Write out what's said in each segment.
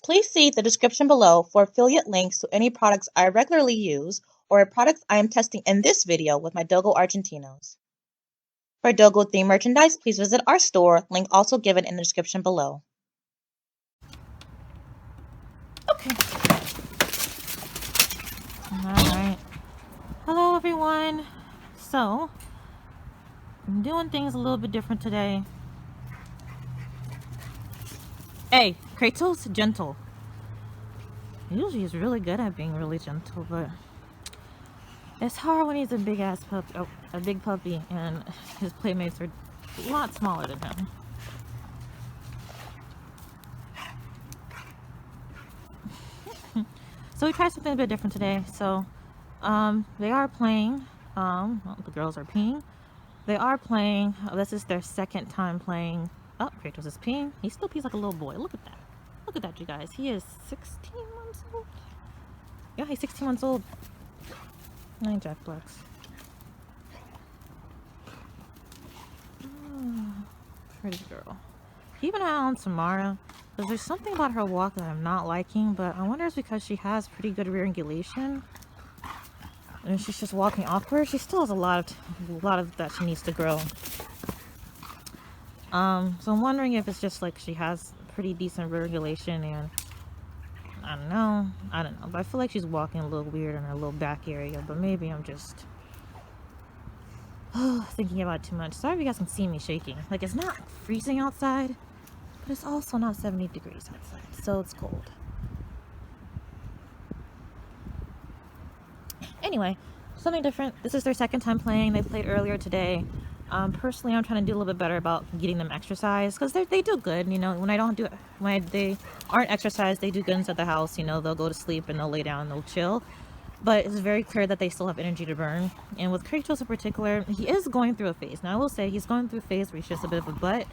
Please see the description below for affiliate links to any products I regularly use or products I am testing in this video with my Dogo Argentinos. For Dogo themed merchandise, please visit our store, link also given in the description below. Okay. Alright. Hello everyone. So, I'm doing things a little bit different today. Hey, Kratos, gentle. Usually he's really good at being really gentle, but it's hard when he's a big ass puppy, a big puppy, and his playmates are a lot smaller than him. So we tried something a bit different today. So they are playing, well, the girls are peeing. They are playing, this is their second time playing. Oh, Kratos is peeing. He still pees like a little boy. Look at that. Look at that, you guys. He is 16 months old. Yeah, he's 16 months old. 9 Jack Blacks. Oh, pretty girl. Keep an eye on Samara, because there's something about her walk that I'm not liking, but I wonder if it's because she has pretty good re-angulation and she's just walking awkward. She still has a lot of that she needs to grow. So I'm wondering if it's just like she has pretty decent re-angulation, and I don't know, but I feel like she's walking a little weird in her little back area, but maybe I'm just thinking about it too much. Sorry if you guys can see me shaking. Like, it's not freezing outside, but it's also not 70 degrees outside, so it's cold. Anyway, something different. This is their second time playing. They played earlier today. Personally, I'm trying to do a little bit better about getting them exercise, because they do good. You know, when they aren't exercised, they do good inside the house. You know, they'll go to sleep and they'll lay down and they'll chill. But it's very clear that they still have energy to burn. And with Kratos in particular, he is going through a phase. Now, I will say he's going through a phase where he's just a bit of a butt.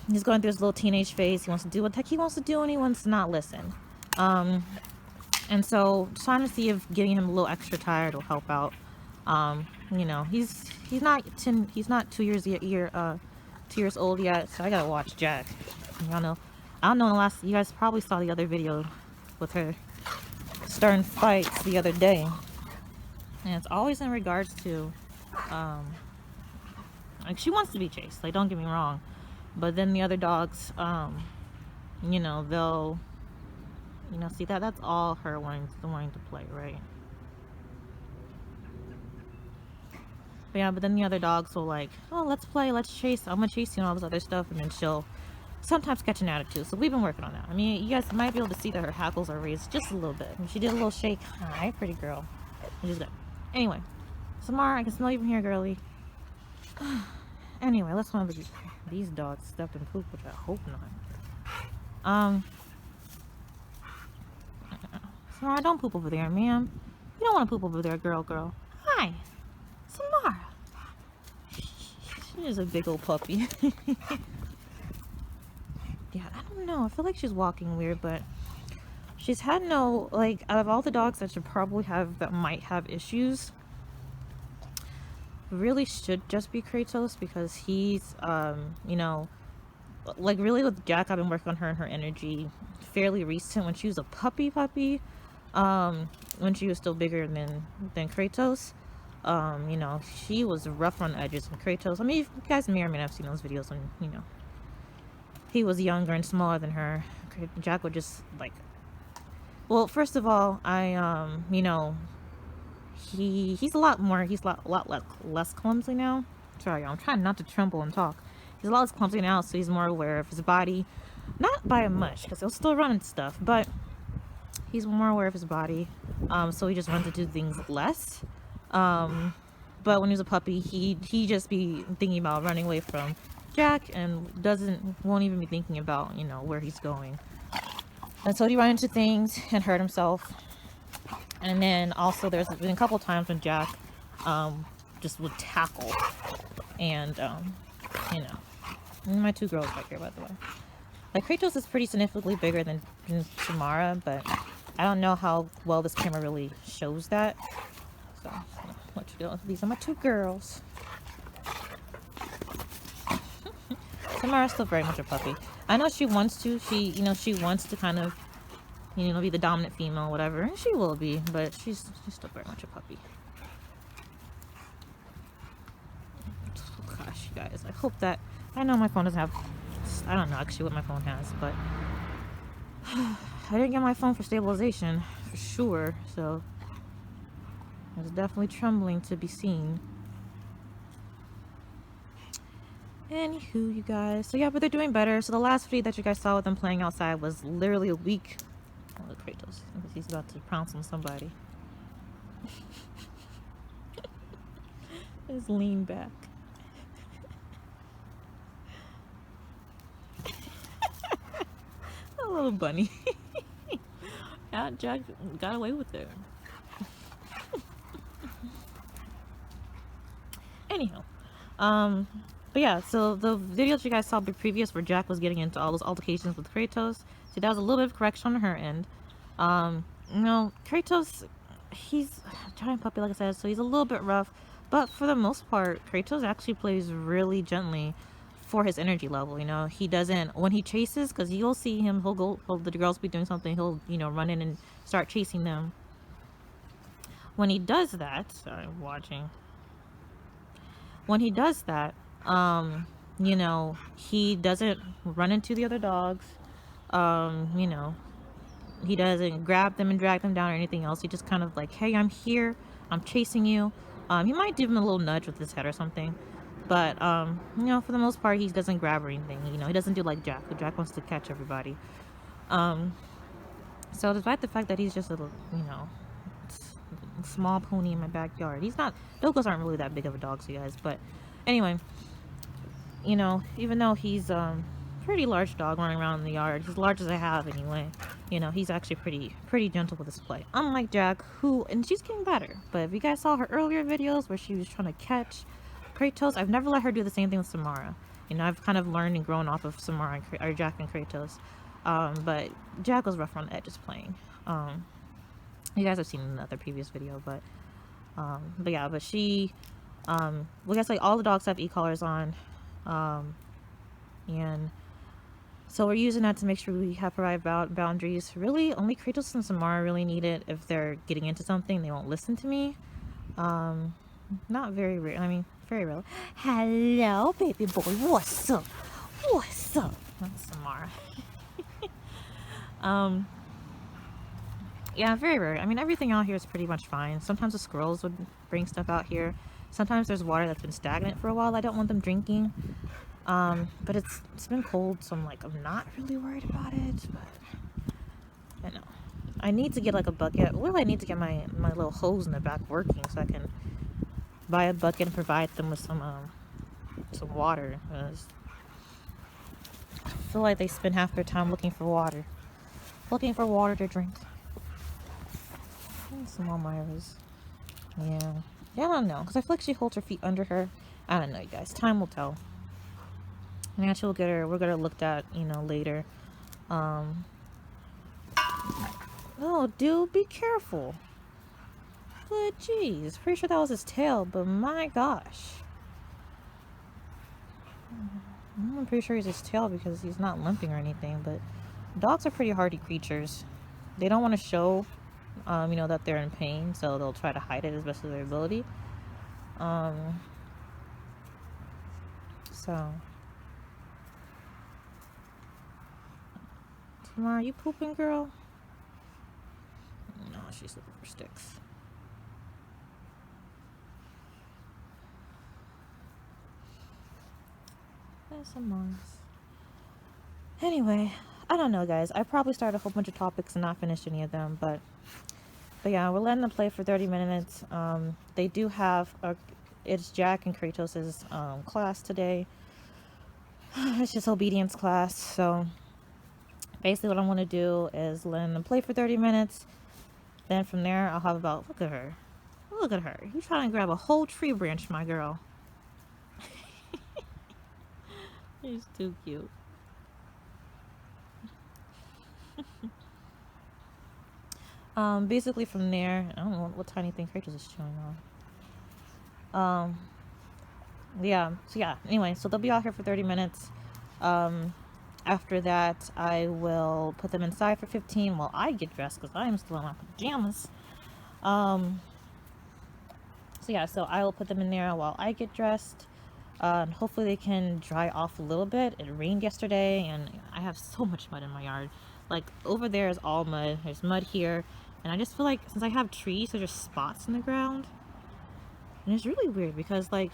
He's going through his little teenage phase. He wants to do what the heck he wants to do, and he wants to not listen. And so trying to see if getting him a little extra tired will help out. You know, he's not 2 years old yet, so I gotta watch Jack. Y'all know, I don't know, you guys probably saw the other video with her starting fights the other day, and it's always in regards to like, she wants to be chased, like, don't get me wrong, but then the other dogs, you know, they'll, you know, see, that's all her wanting to play, right? But yeah, but then the other dogs will, like, oh, let's play, let's chase, I'm gonna chase you and all this other stuff, and then she'll sometimes catch an attitude. So we've been working on that. I mean, you guys might be able to see that her hackles are raised just a little bit. And she did a little shake. Hi, pretty girl. She's good. Anyway, Samara, I can smell you from here, girly. Anyway, let's one of these dogs stepped in poop, which I hope not. Samara, don't poop over there, ma'am. You don't want to poop over there, girl. Hi, Samara. She is a big old puppy. Yeah, I don't know. I feel like she's walking weird, but she's had no, like, out of all the dogs that should probably have, that might have issues, really should just be Kratos, because he's, you know, like, really with Jack, I've been working on her and her energy fairly recent. When she was a puppy, when she was still bigger than Kratos, you know, she was rough on the edges. And Kratos, I mean, you guys may or may not have seen those videos when, you know, he was younger and smaller than her. Jack would just, like, well, first of all, you know, he's a lot less clumsy now. Sorry, I'm trying not to tremble and talk. He's a lot less clumsy now, so he's more aware of his body. Not by much, because he'll still run and stuff, but he's more aware of his body. So he just runs to do things less. But when he was a puppy, he just be thinking about running away from Jack, and won't even be thinking about, you know, where he's going. And so he ran into things and hurt himself. And then also there's been a couple times when Jack just would tackle, and you know, and my two girls right here, by the way. Like, Kratos is pretty significantly bigger than Samara, but I don't know how well this camera really shows that. So what you doing? These are my two girls. Samara's still very much a puppy. I know she wants to. She wants to kind of, be the dominant female, whatever. And she will be, but she's still very much a puppy. Oh, gosh, you guys, I hope that, I know my phone doesn't have, I don't know actually what my phone has, but I didn't get my phone for stabilization, for sure, so it's definitely trembling to be seen. Anywho, you guys, so yeah, but they're doing better. So the last video that you guys saw with them playing outside was literally a week. Oh, look, Kratos, because he's about to pounce on somebody. Just lean back. A little bunny. Yeah, Jack got away with it. Anyhow, but yeah, so the videos you guys saw previous where Jack was getting into all those altercations with Kratos, see, that was a little bit of correction on her end. Kratos, he's a giant puppy, like I said, so he's a little bit rough, but for the most part, Kratos actually plays really gently for his energy level. He doesn't, when he chases, because you'll see him, the girls be doing something, he'll, run in and start chasing them. When he does that, sorry, I'm watching. When he does that, he doesn't run into the other dogs. He doesn't grab them and drag them down or anything else. He just kind of like, hey, I'm here. I'm chasing you. He might give him a little nudge with his head or something. But, for the most part, he doesn't grab or anything. He doesn't do like Jack. Jack wants to catch everybody. So despite the fact that he's just a little, small pony in my backyard. Dogos aren't really that big of a dog, so you guys. But anyway, even though he's pretty large dog running around in the yard, as large as I have anyway, he's actually pretty gentle with his play. Unlike Jack, and she's getting better. But if you guys saw her earlier videos where she was trying to catch Kratos, I've never let her do the same thing with Samara. I've kind of learned and grown off of Samara or Jack and Kratos. But Jack was rough on the edges playing. You guys have seen in another previous video, but she, guess like all the dogs have e-collars on, and so we're using that to make sure we have provide boundaries. Really, only Kratos and Samara really need it if they're getting into something. They won't listen to me. Not very rare. I mean, very rare. Hello, baby boy. What's up? What's up? That's Samara. Yeah, very rare. I mean, everything out here is pretty much fine. Sometimes the squirrels would bring stuff out here. Sometimes there's water that's been stagnant for a while. I don't want them drinking. But it's been cold, so I'm not really worried about it. But I know I need to get like a bucket. Well, I need to get my little hose in the back working so I can buy a bucket and provide them with some water. I feel like they spend half their time looking for water to drink. Some more Myras. Yeah, I don't know, because I feel like she holds her feet under her. I don't know, you guys. Time will tell. And actually, we're gonna looked at, later. Oh, dude, be careful. But jeez, pretty sure that was his tail, but my gosh. I'm pretty sure it's his tail because he's not limping or anything, but dogs are pretty hardy creatures. They don't want to show that they're in pain, so they'll try to hide it as best of their ability. So Samara, you pooping, girl? No, she's looking for sticks. There's some mice. Anyway, I don't know, guys. I probably started a whole bunch of topics and not finished any of them, but yeah, we're letting them play for 30 minutes. They do have it's Jack and Kratos' class today. It's just obedience class. So basically what I'm going to do is let them play for 30 minutes. Then from there, I'll have about, look at her. You trying to grab a whole tree branch, my girl. She's too cute. Basically from there, I don't know what tiny thing Kratos is chewing on. Yeah, so yeah, anyway, so they'll be out here for 30 minutes. After that, I will put them inside for 15 while I get dressed because I am still in my pajamas. So yeah, so I will put them in there while I get dressed. And hopefully they can dry off a little bit. It rained yesterday and I have so much mud in my yard. Like over there is all mud. There's mud here. And I just feel like since I have trees, there's just spots in the ground. And it's really weird because like,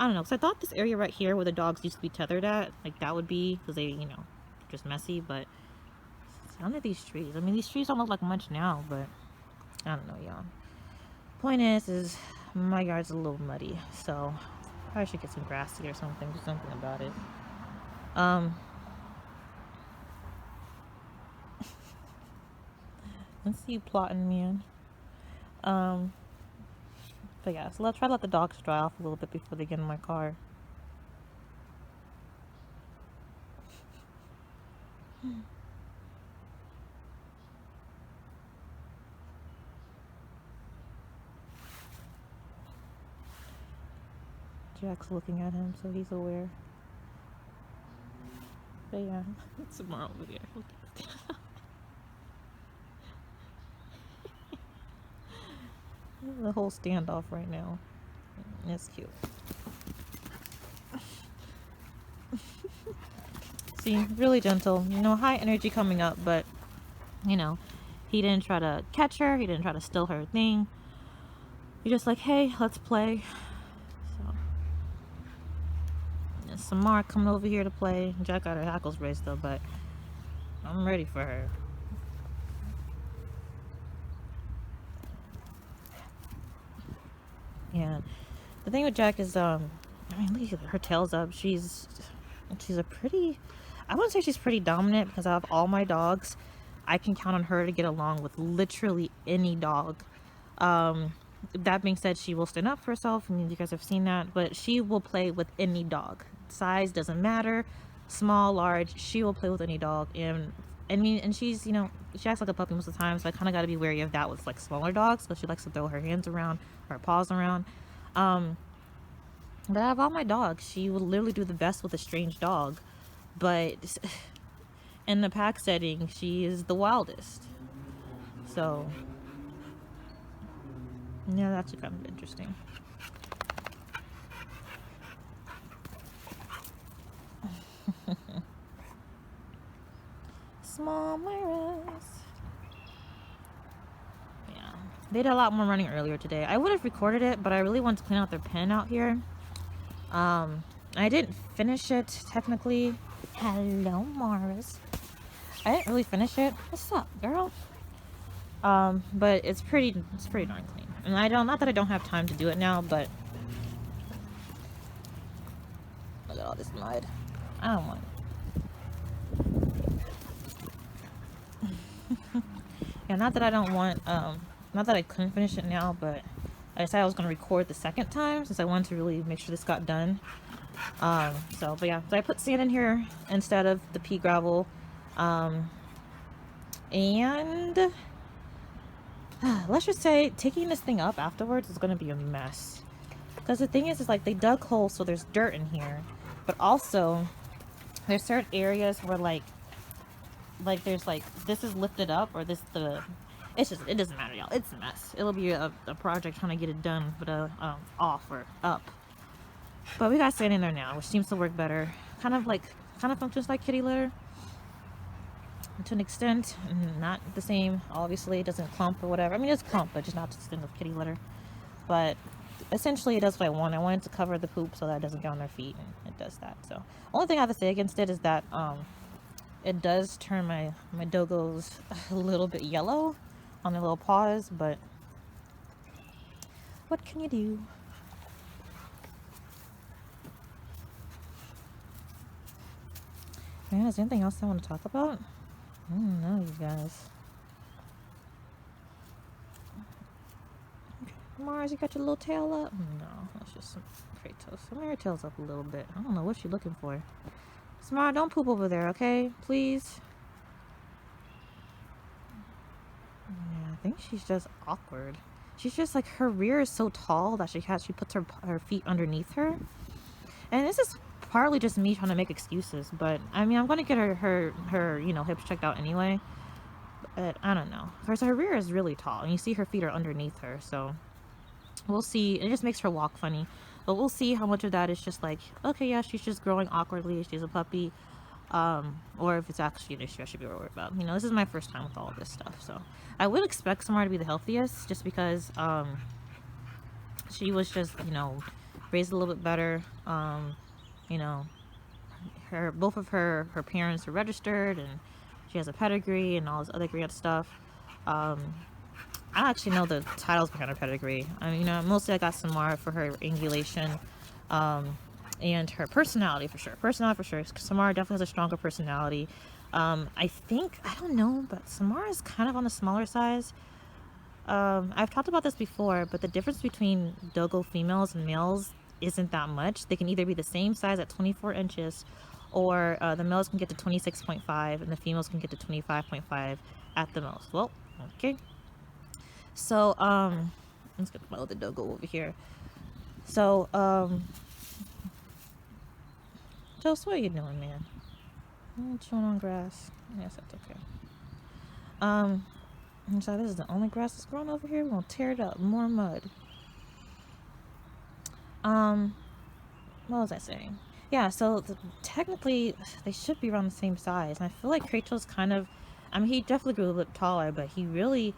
I don't know, because I thought this area right here where the dogs used to be tethered at, like that would be, because they, you know, just messy, but none of these trees. I mean, these trees don't look like much now, but I don't know, y'all. Point is my yard's a little muddy, so I should get some grass seed or something, do something about it. Let's see you plotting, man. But yeah, so let's try to let the dogs dry off a little bit before they get in my car. Jack's looking at him, so he's aware. But yeah, it's Samara over there. The whole standoff right now. It's cute. See, really gentle. You know, high energy coming up, but, you know, he didn't try to catch her. He didn't try to steal her thing. He's just like, hey, let's play. So, and Samara coming over here to play. Jack got her hackles raised though, but I'm ready for her. Yeah. The thing with Jack is, I mean, look at her tail's up. She's a pretty, I wouldn't say she's pretty dominant because out of all my dogs, I can count on her to get along with literally any dog. That being said, she will stand up for herself. I mean, you guys have seen that, but she will play with any dog. Size doesn't matter, small, large, she will play with any dog. And I mean, and she's, you know, she acts like a puppy most of the time, so I kind of got to be wary of that with like smaller dogs, because she likes to throw her hands around, her paws around. But out of all my dogs, she will literally do the best with a strange dog. But in the pack setting, she is the wildest. So yeah, that's kind of interesting. Small mirrors. Yeah, they did a lot more running earlier today. I would have recorded it, but I really want to clean out their pen out here. I didn't finish it technically. Hello, Mars. I didn't really finish it. What's up, girl? But it's pretty darn clean. And not that I don't have time to do it now, but look at all this mud. I don't want it. Yeah, not that I don't want, not that I couldn't finish it now, but I decided I was going to record the second time since I wanted to really make sure this got done. So, but yeah, so I put sand in here instead of the pea gravel. And let's just say taking this thing up afterwards is going to be a mess. Because the thing is like they dug holes, so there's dirt in here. But also, there's certain areas where like there's like, this is lifted up, or this, it's just, it doesn't matter, y'all. It's a mess. It'll be a project trying to get it done, but off or up. But we got sand in there now, which seems to work better. Kind of functions like kitty litter to an extent. Not the same, obviously. It doesn't clump or whatever. I mean, it's clump, but just not to the extent of kitty litter. But essentially, it does what I want. I want it to cover the poop so that it doesn't get on their feet, and it does that. So, only thing I have to say against it is that it does turn my dogos a little bit yellow on their little paws, but what can you do? Man, is there anything else I want to talk about? I don't know, you guys. Mars, you got your little tail up? No, that's just some Kratos. Some her tail's up a little bit. I don't know what she's looking for. Samara, don't poop over there, okay? Please. Yeah, I think she's just awkward. She's just like, her rear is so tall that she puts her feet underneath her. And this is partly just me trying to make excuses, but I mean, I'm gonna get her you know, hips checked out anyway. But I don't know. First, her rear is really tall, and you see her feet are underneath her, so we'll see. It just makes her walk funny, but we'll see how much of that is just like, okay, yeah, she's just growing awkwardly, she's a puppy, or if it's actually an issue I should be worried about. You know, this is my first time with all of this stuff, so I would expect Samara to be the healthiest, just because she was just, you know, raised a little bit better. You know, both of her parents are registered, and she has a pedigree and all this other great stuff. I actually know the titles behind her pedigree. I mean, you know, mostly I got Samara for her angulation, and her personality for sure. Personality for sure. Samara definitely has a stronger personality. I think, I don't know, but Samara is kind of on the smaller size. I've talked about this before, but the difference between Dogo females and males isn't that much. They can either be the same size at 24 inches, or the males can get to 26.5 and the females can get to 25.5 at the most. Well, okay. So, let's get my other Dogo over here. So, Jose, what are you doing, man? I'm chewing on grass. Yes, that's okay. So this is the only grass that's growing over here. We're gonna tear it up. More mud. What was I saying? Yeah, so technically they should be around the same size. And I feel like Kratos kind of, I mean, he definitely grew a little bit taller, but he really,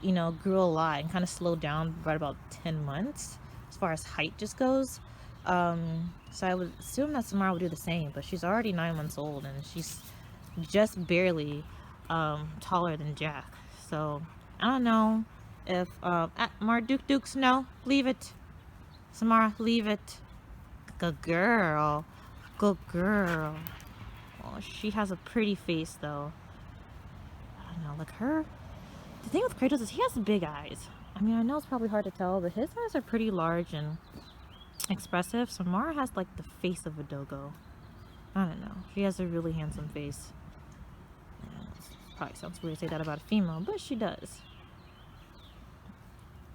you know, grew a lot and kind of slowed down right about 10 months as far as height just goes. So I would assume that Samara would do the same, but she's already 9 months old and she's just barely taller than Jack. So I don't know if Dukes, no, leave it. Samara, leave it. Good girl. Good girl. Oh, she has a pretty face though. I don't know, like her. The thing with Kratos is he has big eyes. I mean, I know it's probably hard to tell, but his eyes are pretty large and expressive. Samara has like the face of a Dogo. I don't know. She has a really handsome face. Probably sounds weird to say that about a female, but she does.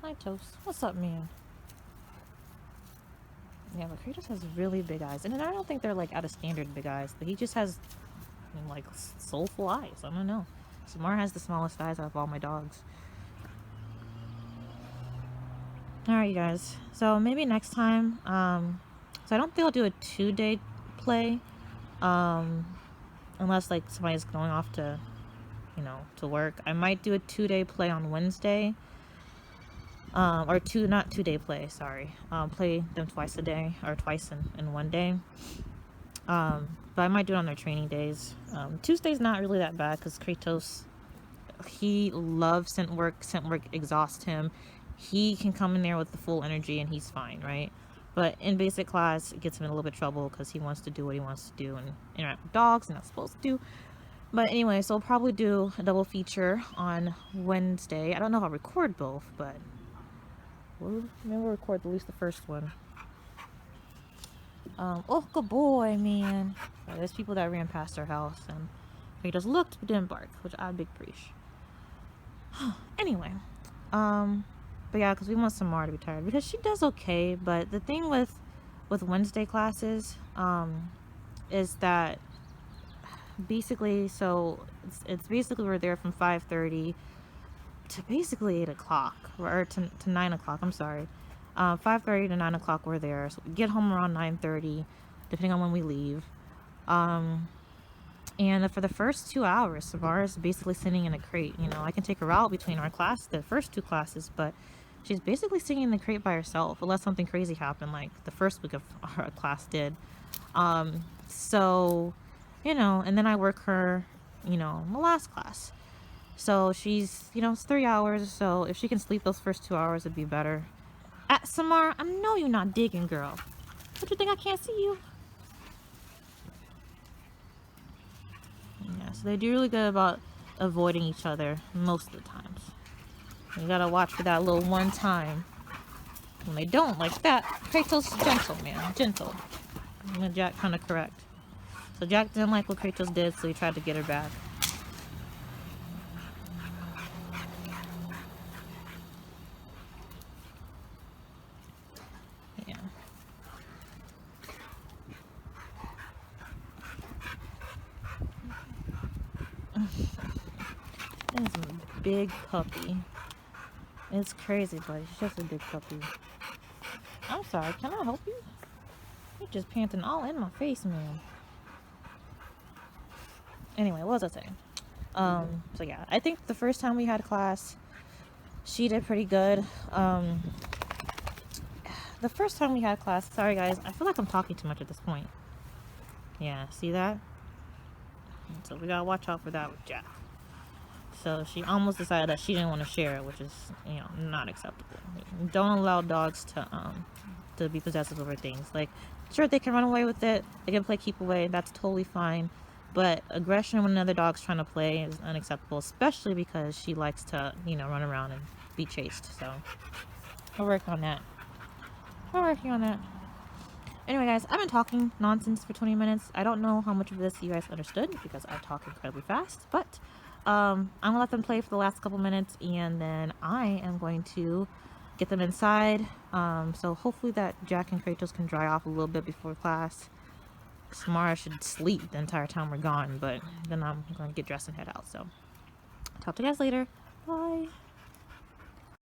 Hi, Toast. What's up, man? Yeah, but Kratos has really big eyes. And I don't think they're like out of standard big eyes, but he just has like soulful eyes. I don't know. Samara has the smallest eyes out of all my dogs. Alright, you guys. So maybe next time, so I don't think I'll do a 2-day play, unless like somebody's going off to, you know, to work. I might do a 2-day play on Wednesday, or not 2-day play, sorry. Play them twice a day, or twice in one day. But I might do it on their training days. Tuesday's not really that bad because Kratos, he loves scent work exhausts him. He can come in there with the full energy and he's fine, right? But in basic class, it gets him in a little bit of trouble because he wants to do what he wants to do and interact with dogs, and not supposed to do. But anyway, so I'll probably do a double feature on Wednesday. I don't know if I'll record maybe we'll record at least the first one. Oh, good boy, man. There's people that ran past our house and he just looked but didn't bark, which I big preach. Anyway, but yeah, because we want Samara to be tired because she does okay. But the thing with Wednesday classes, is that basically, so it's basically we're there from 5:30 to basically 8 o'clock, or to 9 o'clock. I'm sorry, 5:30 to 9 o'clock we're there. So we get home around 9:30, depending on when we leave. And for the first 2 hours, Samara's basically sitting in a crate. You know, I can take her out between the first 2 classes, but she's basically sitting in the crate by herself, unless something crazy happened, like the first week of our class did. So, you know, and then I work her, you know, in the last class. So she's, you know, it's 3 hours, so if she can sleep those first 2 hours, it'd be better. Samara, I know you're not digging, girl. What, you think I can't see you? Yeah, so they do really good about avoiding each other most of the times. You gotta watch for that little one time when they don't like that. Kratos is gentle, man, gentle. And Jack kind of correct. So Jack didn't like what Kratos did, so he tried to get her back. Yeah. This is a big puppy. It's crazy, but she's just a big puppy. I'm sorry, can I help you? You're just panting all in my face, man. Anyway, what was I saying? So yeah, I think the first time we had class, she did pretty good. The first time we had class, sorry guys, I feel like I'm talking too much at this point. Yeah, see that? So we gotta watch out for that with Jack. So she almost decided that she didn't want to share it, which is, you know, not acceptable. Don't allow dogs to be possessive over things. Like, sure, they can run away with it, they can play keep away, that's totally fine. But aggression when another dog's trying to play is unacceptable, especially because she likes to, you know, run around and be chased. So we're working on that. We're working on that. Anyway, guys, I've been talking nonsense for 20 minutes. I don't know how much of this you guys understood because I talk incredibly fast, but I'm gonna let them play for the last couple minutes, and then I am going to get them inside. So hopefully that Jack and Kratos can dry off a little bit before class. Samara should sleep the entire time we're gone, but then I'm going to get dressed and head out. So talk to you guys later. Bye.